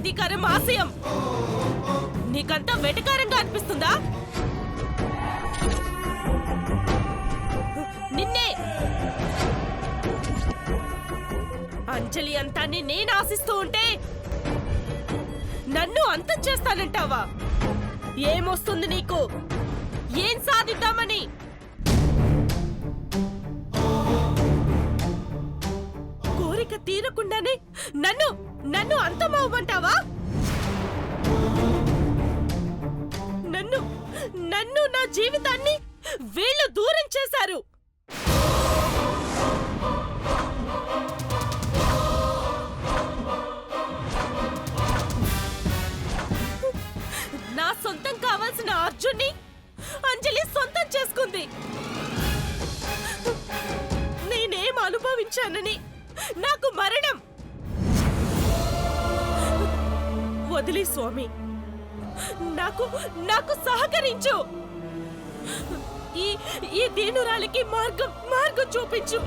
అధికారం ఆశయం నీకంతా వెటకారంగా అనిపిస్తుందా? నిన్నే అంజలి అంతాన్ని నేను ఆశిస్తూ ఉంటే నన్ను అంతం చేస్తానంటావా? ఏమొస్తుంది నీకు? ఏం సాధిద్దామని? కోరిక తీరకుండానే నన్ను నన్ను అంతమవ్వమంటావా? నన్ను నన్ను నా జీవితాన్ని వీళ్ళు దూరం చేశారు. నా సొంతం కావాల్సిన అర్జున్ని అంజలి సొంతం చేసుకుంది. నేనేం అనుభవించానని నాకు మరణం. వదిలే స్వామి, నాకు నాకు సహకరించు. ఈ దీనురాలికి మార్గం చూపించు.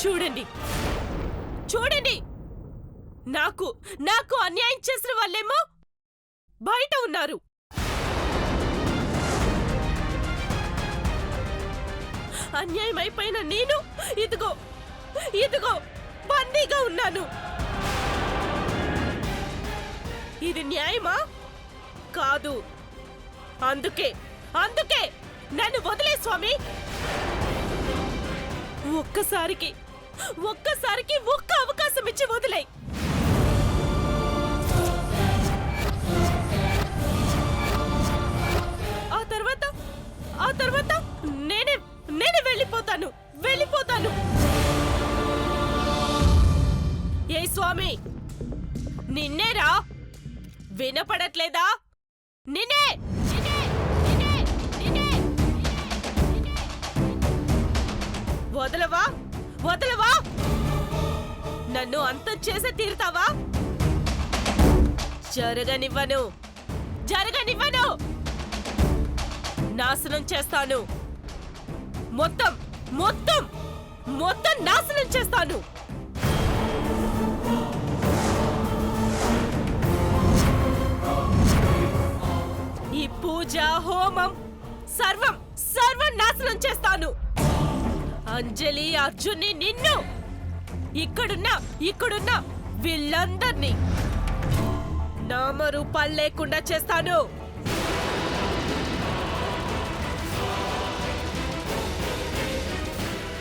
చూడండి చూడండి, నాకు అన్యాయం చేసిన వాళ్ళేమో బయట ఉన్నారు. అన్యాయం అయిపోయిన నేను ఇదిగో బందీగా ఉన్నాను. ఇది న్యాయమా? కాదు. అందుకే నన్ను వదిలే స్వామి. ఒక్కసారికి ఒక్క అవకాశం ఇచ్చి వదిలే. ఆ తర్వాత నేనే వెళ్ళిపోతాను. ఏ స్వామి, నిన్నేరా? వినపడట్లేదా? నిన్నే వదలవా? నన్ను అంతం చేసి తీరుతావా? జరగనివ్వను. నాశనం చేస్తాను. మొత్తం నాశనం చేస్తాను. ఈ పూజ, హోమం సర్వం నాశనం చేస్తాను. అంజలి, అర్జున్ని, నిన్ను, ఇక్కడున్న వీళ్ళందర్నీ నామరూపాలు లేకుండా చేస్తాను.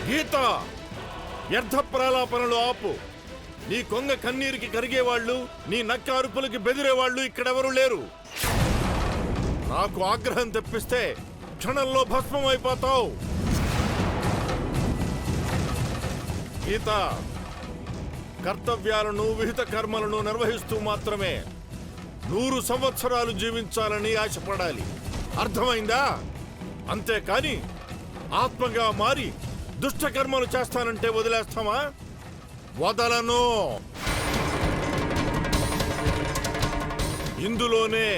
గీత, వ్యర్థ ప్రలాపనలు ఆపు. నీ కొంగ కన్నీరికి కరిగేవాళ్లు, నీ నక్క అరుపులకి బెదిరేవాళ్లు ఇక్కడెవరూ లేరు. నాకు ఆగ్రహం తెప్పిస్తే క్షణంలో భస్మం అయిపోతావు. గీత, కర్తవ్యాలను, విహిత కర్మలను నిర్వహిస్తూ మాత్రమే 100 సంవత్సరాలు జీవించాలని ఆశపడాలి. అర్థమైందా? అంతేకాని ఆత్మగా మారి దుష్టకర్మలు చేస్తానంటే వదిలేస్తామా? వదలను. ఇందులోనే,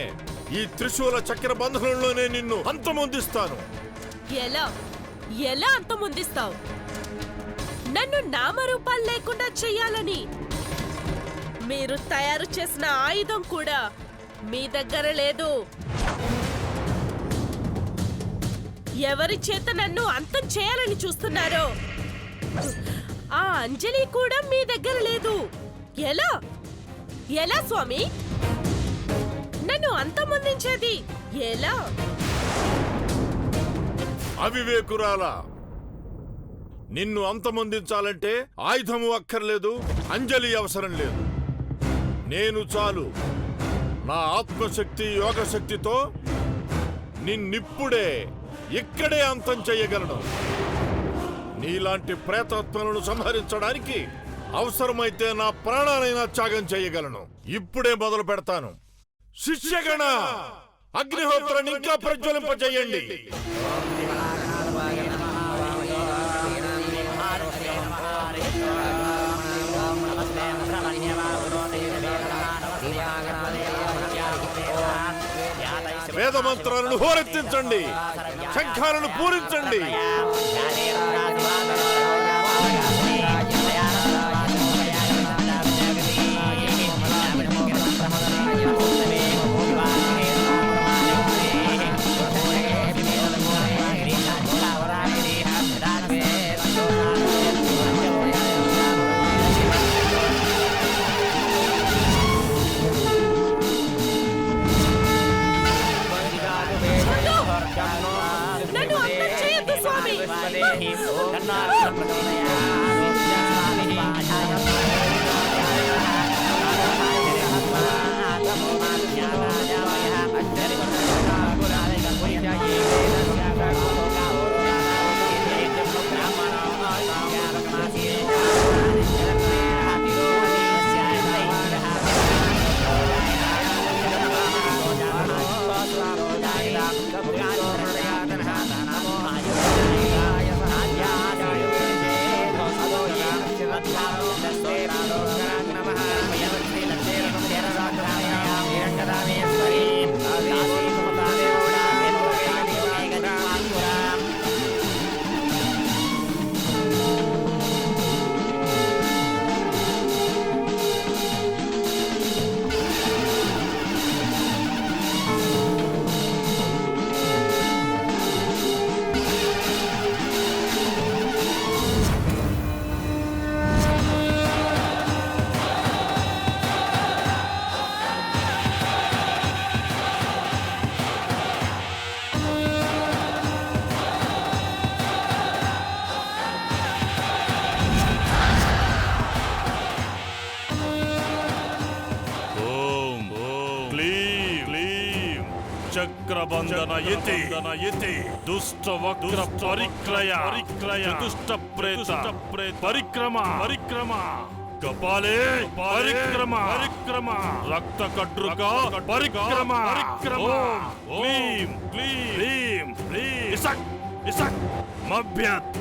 ఈ త్రిశూల చక్ర బంధనంలోనే నిన్ను అంతమొందిస్తాను. ఎలా అంతమొందిస్తావు? నన్ను నామరూపాలు లేకుండా చెయ్యాలని మీరు తయారు చేసిన ఆయుధం కూడా మీ దగ్గర లేదు. ఎవరి చేత నన్ను అంతం చేయాలని చూస్తున్నారో ఆ అంజలి కూడా మీ దగ్గర లేదు. ఎలా స్వామి? నన్ను అంతమొందించేది ఎలా? అవివేకురాలా, నిన్ను అంతమొందించాలంటే ఆయుధము అక్కర్లేదు, అంజలి అవసరం లేదు. నేను చాలు. నా ఆత్మశక్తి, యోగశక్తితో నిన్నిప్పుడే ఇక్కడే అంతం చెయ్యగలను. నీలాంటి ప్రేతాత్మలను సంహరించడానికి అవసరమైతే నా ప్రాణాలైనా త్యాగం చేయగలను. ఇప్పుడే మొదలు పెడతాను. శిష్యగణ, అగ్నిహోత్రాన్ని ఇంకా ప్రజ్వలింపజేయండి. వేద మంత్రాలను హోరెత్తించండి, శంఖాలను పూరించండి. నన్ను అంతం చేయొద్దు స్వామి. చక్రబంధన యతి దుష్ట వక్ర పరిక్రయ దుష్ట ప్రేత పరిక్రమ కపాలే పరిక్రమ రక్త కడ్రుక పరిక్రమ క్లీం ఇసక్ మభ్యత్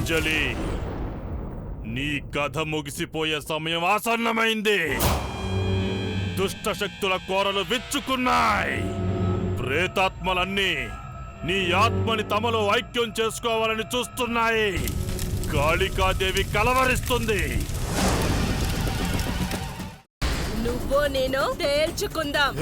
అంజలి, నీ కథ ముగిసిపోయే సమయం ఆసన్నమైంది. దుష్ట శక్తుల కోరలు విచ్చుకున్నాయి. ప్రేతాత్మలన్నీ నీ ఆత్మని తమలో ఐక్యం చేసుకోవాలని చూస్తున్నాయి. కాళికాదేవి కలవరిస్తుంది. నువ్వో నేను తేల్చుకుందాం.